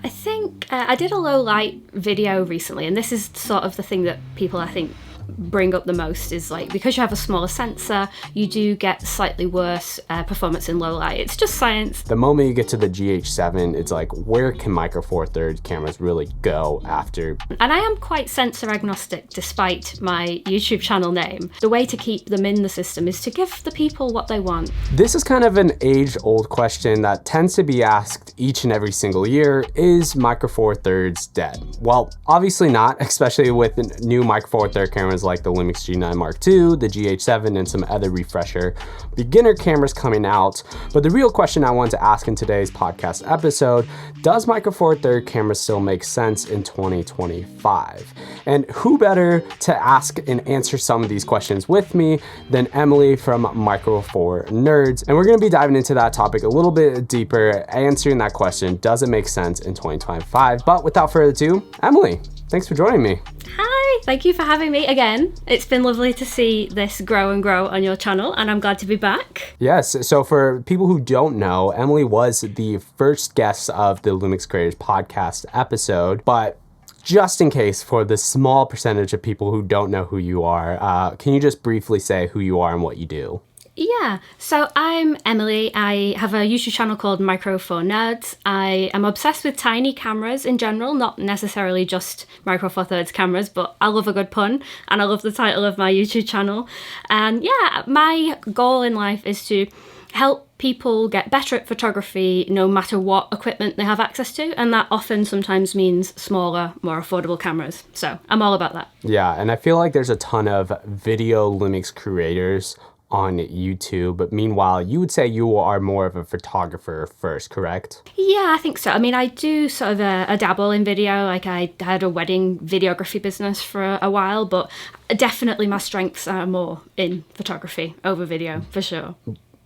I think I did a low light video recently, and this is sort of the thing that people I think bring up the most is like, because you have a smaller sensor, you do get slightly worse performance in low light. It's just science. The moment you get to the GH7, it's like, where can Micro Four Thirds cameras really go after? And I am quite sensor agnostic despite my YouTube channel name. The way to keep them in the system is to give the people what they want. This is kind of an age-old question that tends to be asked each and every single year. Is Micro Four Thirds dead? Well, obviously not, especially with new Micro Four Thirds cameras like the Lumix G9 Mark II, the GH7, and some other refresher beginner cameras coming out. But the real question I want to ask in today's podcast episode, does Micro Four Thirds cameras still make sense in 2025? And who better to ask and answer some of these questions with me than Emily from Micro Four Nerds. And we're going to be diving into that topic a little bit deeper, answering that question, does it make sense in 2025? But without further ado, Emily, thanks for joining me. Hi, thank you for having me again. It's been lovely to see this grow and grow on your channel, and I'm glad to be back. Yes, so for people who don't know, Emily was the first guest of the Lumix Creators podcast episode, but just in case for the small percentage of people who don't know who you are, can you just briefly say who you are and what you do? Yeah, so I'm Emily. I have a YouTube channel called Micro Four Nerds. I am obsessed with tiny cameras in general, not necessarily just Micro Four Thirds cameras, but I love a good pun, and I love the title of my YouTube channel. And yeah, my goal in life is to help people get better at photography no matter what equipment they have access to, and that often sometimes means smaller, more affordable cameras. So I'm all about that. Yeah, and I feel like there's a ton of video Lumix creators on YouTube, but meanwhile, you would say you are more of a photographer first, correct? Yeah, I think so. I mean, I do sort of a dabble in video. Like I had a wedding videography business for a while, but definitely my strengths are more in photography over video, for sure.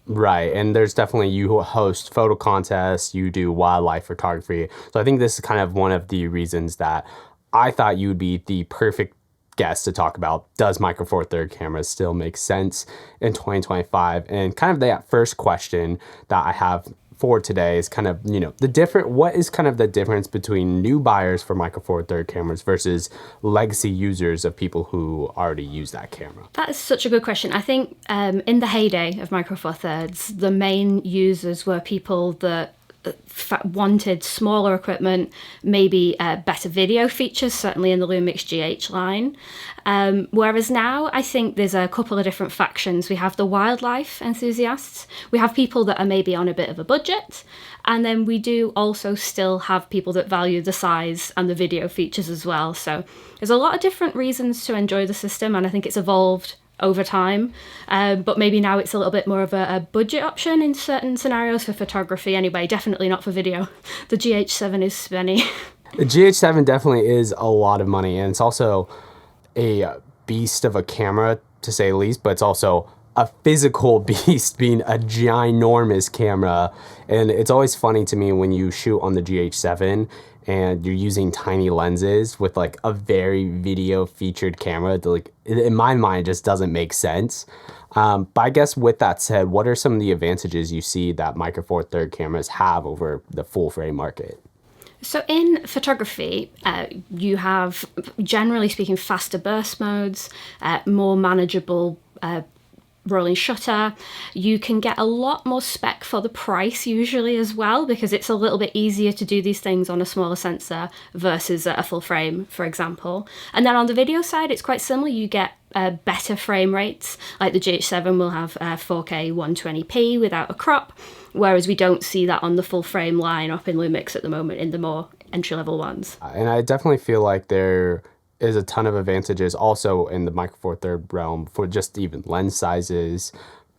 Right, and there's definitely, you host photo contests, you do wildlife photography. So I think this is kind of one of the reasons that I thought you would be the perfect guest to talk about, does Micro Four Thirds cameras still make sense in 2025? And kind of that first question that I have for today is kind of, what is kind of the difference between new buyers for Micro Four Thirds cameras versus legacy users of people who already use that camera? That is such a good question. I think in the heyday of Micro Four Thirds, the main users were people that wanted smaller equipment, maybe better video features, certainly in the Lumix GH line. Whereas now, I think there's a couple of different factions. We have the wildlife enthusiasts, we have people that are maybe on a bit of a budget, and then we do also still have people that value the size and the video features as well. So there's a lot of different reasons to enjoy the system, and I think it's evolved over time, but maybe now it's a little bit more of a budget option in certain scenarios for photography anyway, definitely not for video. The GH7 is spenny. The GH7 definitely is a lot of money, and it's also a beast of a camera, to say the least, but it's also a physical beast, being a ginormous camera. And it's always funny to me when you shoot on the GH7 and you're using tiny lenses with like a very video featured camera, like in my mind just doesn't make sense. But I guess with that said, what are some of the advantages you see that Micro Four Thirds cameras have over the full frame market? So in photography, you have, generally speaking, faster burst modes, more manageable rolling shutter. You can get a lot more spec for the price usually as well, because it's a little bit easier to do these things on a smaller sensor versus a full frame, for example. And then on the video side, it's quite similar. You get better frame rates, like the GH7 will have 4K 120p without a crop, whereas we don't see that on the full frame line up in Lumix at the moment in the more entry-level ones. And I definitely feel like there is a ton of advantages also in the Micro Four Thirds realm for just even lens sizes.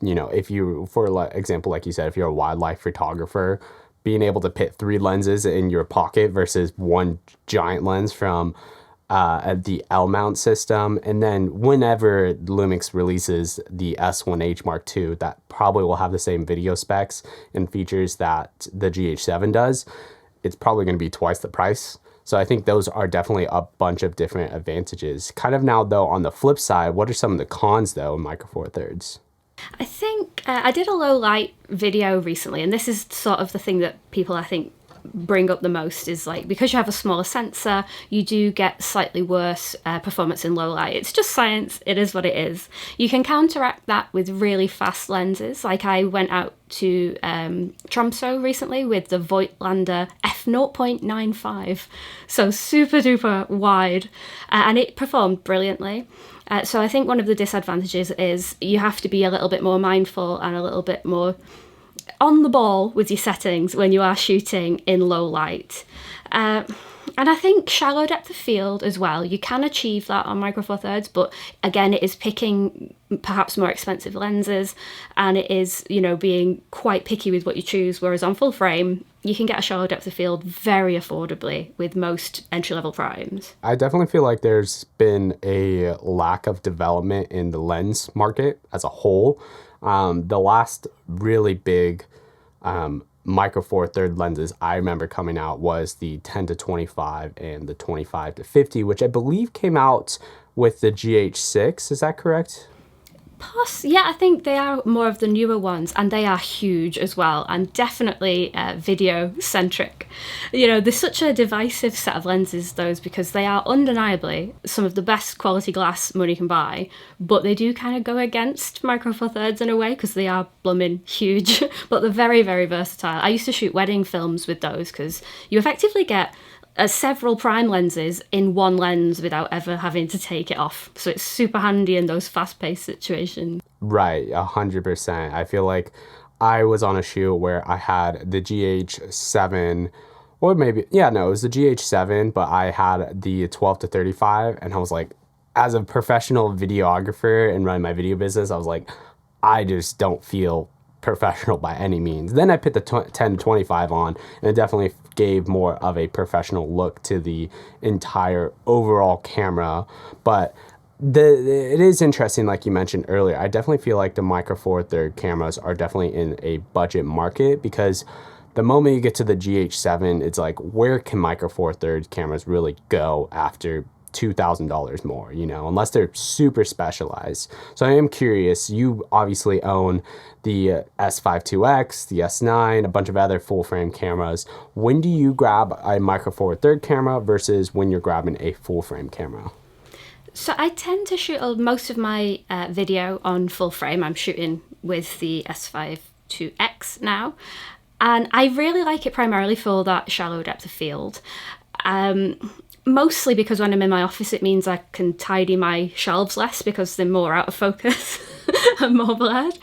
If you, for example, like you said, if you're a wildlife photographer, being able to fit 3 lenses in your pocket versus one giant lens from the L-mount system. And then whenever Lumix releases the S1H Mark II, that probably will have the same video specs and features that the GH7 does. It's probably going to be twice the price. So I think those are definitely a bunch of different advantages. Kind of now, though, on the flip side, what are some of the cons, though, in Micro Four Thirds? I think I did a low light video recently, and this is sort of the thing that people I think bring up the most is like, because you have a smaller sensor, you do get slightly worse performance in low light. It's just science. It is what it is. You can counteract that with really fast lenses. Like I went out to Tromsø recently with the Voigtlander f0.95, so super duper wide, and it performed brilliantly. So I think one of the disadvantages is you have to be a little bit more mindful and a little bit more on the ball with your settings when you are shooting in low light. And I think shallow depth of field as well, you can achieve that on Micro Four Thirds, but again, it is picking perhaps more expensive lenses, and it is, you know, being quite picky with what you choose, whereas on full frame, you can get a shallow depth of field very affordably with most entry-level primes. I definitely feel like there's been a lack of development in the lens market as a whole. The last really big Micro Four Third lenses I remember coming out was the 10 to 25 and the 25 to 50, which I believe came out with the GH6. Is that correct? Yeah, I think they are more of the newer ones, and they are huge as well, and definitely video centric. You know, there's such a divisive set of lenses, those, because they are undeniably some of the best quality glass money can buy, but they do kind of go against Micro Four Thirds in a way because they are blooming huge, but they're very, very versatile. I used to shoot wedding films with those because you effectively get several prime lenses in one lens without ever having to take it off. So it's super handy in those fast-paced situations. Right, 100%. I feel like I was on a shoot where I had the GH7, or maybe, yeah, no, it was the GH7, but I had the 12 to 35, and I was like, as a professional videographer and running my video business, I was like, I just don't feel professional by any means. Then I put the 10 to 25 on, and it definitely gave more of a professional look to the entire overall camera. But it is interesting, like you mentioned earlier. I definitely feel like the Micro Four Third cameras are definitely in a budget market, because the moment you get to the GH7, it's like, where can Micro Four Thirds cameras really go after $2,000 more, you know, unless they're super specialized. So I am curious, you obviously own the S5 IIX, the S9, a bunch of other full frame cameras. When do you grab a Micro Four Third camera versus when you're grabbing a full frame camera? So I tend to shoot most of my video on full frame. I'm shooting with the S5 IIX now, and I really like it primarily for that shallow depth of field. Mostly because when I'm in my office, it means I can tidy my shelves less because they're more out of focus and more blurred.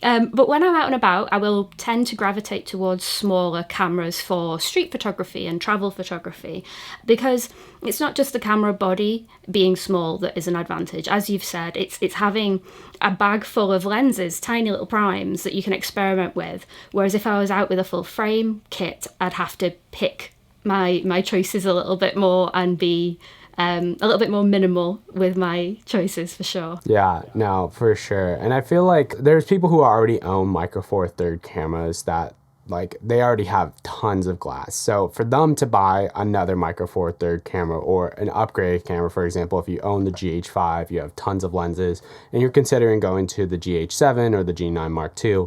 But when I'm out and about, I will tend to gravitate towards smaller cameras for street photography and travel photography, because it's not just the camera body being small that is an advantage. As you've said, it's having a bag full of lenses, tiny little primes that you can experiment with. Whereas if I was out with a full frame kit, I'd have to pick my choices a little bit more and be a little bit more minimal with my choices, for sure. Yeah, no, for sure. And I feel like there's people who already own Micro Four Third cameras that, like, they already have tons of glass. So for them to buy another Micro Four Third camera or an upgraded camera, for example, if you own the GH5, you have tons of lenses, and you're considering going to the GH7 or the G9 Mark II,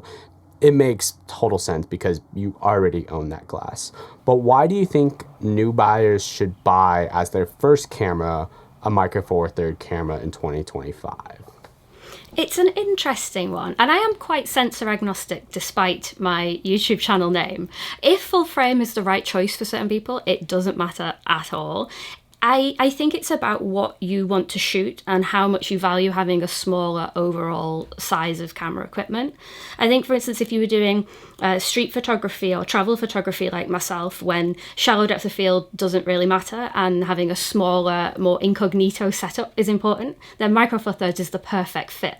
it makes total sense because you already own that glass. But why do you think new buyers should buy as their first camera a Micro Four Third camera in 2025? It's an interesting one, and I am quite sensor agnostic despite my YouTube channel name. If full frame is the right choice for certain people, it doesn't matter at all. I think it's about what you want to shoot and how much you value having a smaller overall size of camera equipment. I think, for instance, if you were doing street photography or travel photography like myself, when shallow depth of field doesn't really matter and having a smaller, more incognito setup is important, then Micro Four Thirds is the perfect fit.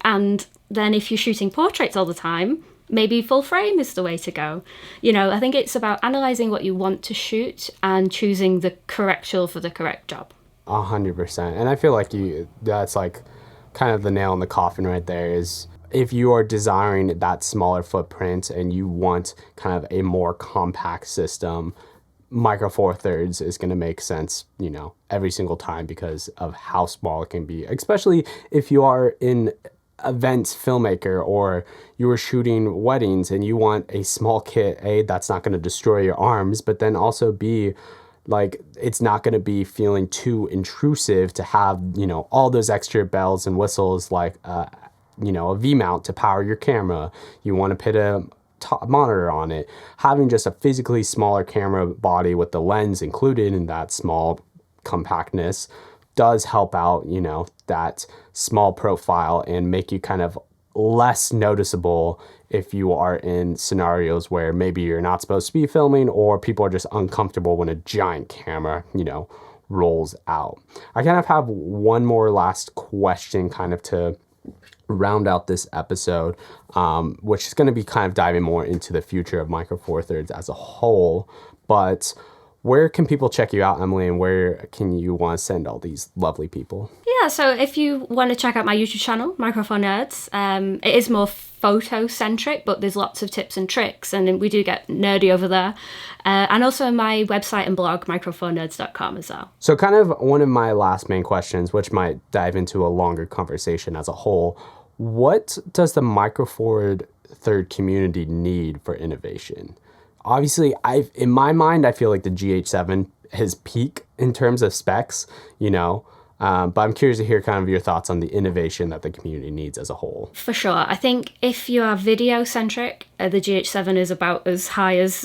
And then if you're shooting portraits all the time, maybe full frame is the way to go. You know, I think it's about analysing what you want to shoot and choosing the correct tool for the correct job. 100%. And I feel like that's like kind of the nail in the coffin right there, is if you are desiring that smaller footprint and you want kind of a more compact system, Micro Four Thirds is going to make sense, you know, every single time because of how small it can be, especially if you are in event filmmaker, or you were shooting weddings and you want a small kit, A, that's not going to destroy your arms, but then also B, like, it's not going to be feeling too intrusive to have, all those extra bells and whistles, like, a V-mount to power your camera. You want to put a top monitor on it. Having just a physically smaller camera body with the lens included in that small compactness does help out, that small profile and make you kind of less noticeable if you are in scenarios where maybe you're not supposed to be filming, or people are just uncomfortable when a giant camera, rolls out. I kind of have one more last question kind of to round out this episode, which is going to be kind of diving more into the future of Micro Four Thirds as a whole. But where can people check you out, Emily, and where can you want to send all these lovely people? Yeah, so if you want to check out my YouTube channel, Micro Four Nerds, it is more photo-centric, but there's lots of tips and tricks, and we do get nerdy over there. And also my website and blog, microfournerds.com as well. So kind of one of my last main questions, which might dive into a longer conversation as a whole, what does the Micro Four Third community need for innovation? Obviously, in my mind, I feel like the GH7 has peaked in terms of specs, but I'm curious to hear kind of your thoughts on the innovation that the community needs as a whole. For sure. I think if you are video-centric, the GH7 is about as high as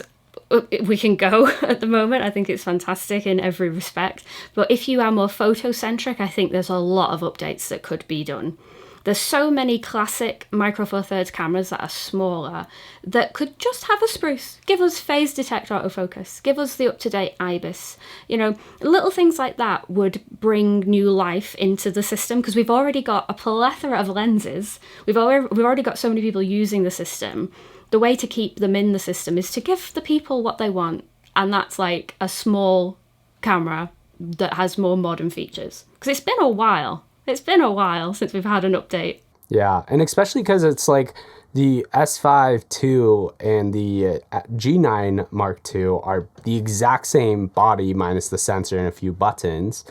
we can go at the moment. I think it's fantastic in every respect. But if you are more photo-centric, I think there's a lot of updates that could be done. There's so many classic Micro Four Thirds cameras that are smaller that could just have a spruce. Give us phase detect autofocus. Give us the up-to-date IBIS. Little things like that would bring new life into the system, because we've already got a plethora of lenses. We've already got so many people using the system. The way to keep them in the system is to give the people what they want, and that's like a small camera that has more modern features. Because it's been a while. It's been a while since we've had an update. Yeah, and especially because it's like the S5 II and the G9 Mark II are the exact same body minus the sensor and a few buttons.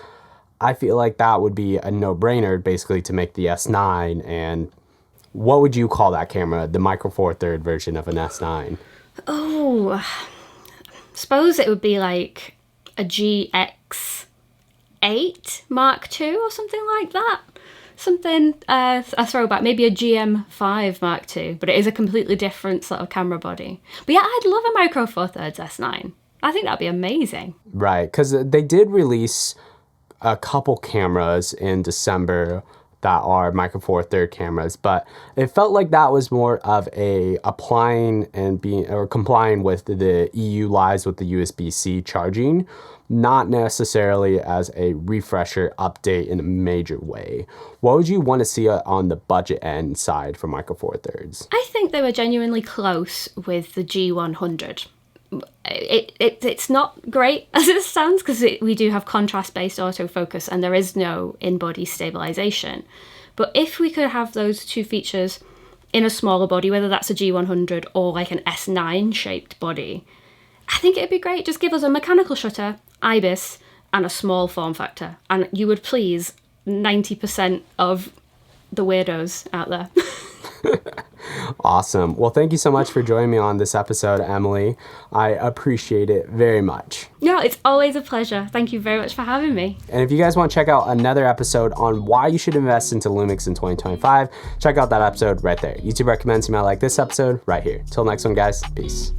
I feel like that would be a no-brainer basically to make the S9. And what would you call that camera, the Micro Four Third version of an S9? Oh, suppose it would be like a GX8 Mark II or something like that. Something, a throwback, maybe a GM5 Mark II, but it is a completely different sort of camera body. But yeah, I'd love a Micro Four Thirds S9. I think that'd be amazing. Right, because they did release a couple cameras in December that are Micro Four Third cameras, but it felt like that was more of a applying and complying with the EU lies with the USB-C charging, not necessarily as a refresher update in a major way. What would you want to see on the budget end side for Micro Four Thirds? I think they were genuinely close with the G100. It's not great as it stands, because we do have contrast-based autofocus and there is no in-body stabilization. But if we could have those two features in a smaller body, whether that's a G100 or like an S9 shaped body, I think it'd be great. Just give us a mechanical shutter, IBIS, and a small form factor, and you would please 90% of the weirdos out there. Awesome. Well, thank you so much for joining me on this episode, Emily. I appreciate it very much. No, it's always a pleasure. Thank you very much for having me. And if you guys want to check out another episode on why you should invest into Lumix in 2025, check out that episode right there. YouTube recommends you might like this episode right here. Till next one, guys. Peace.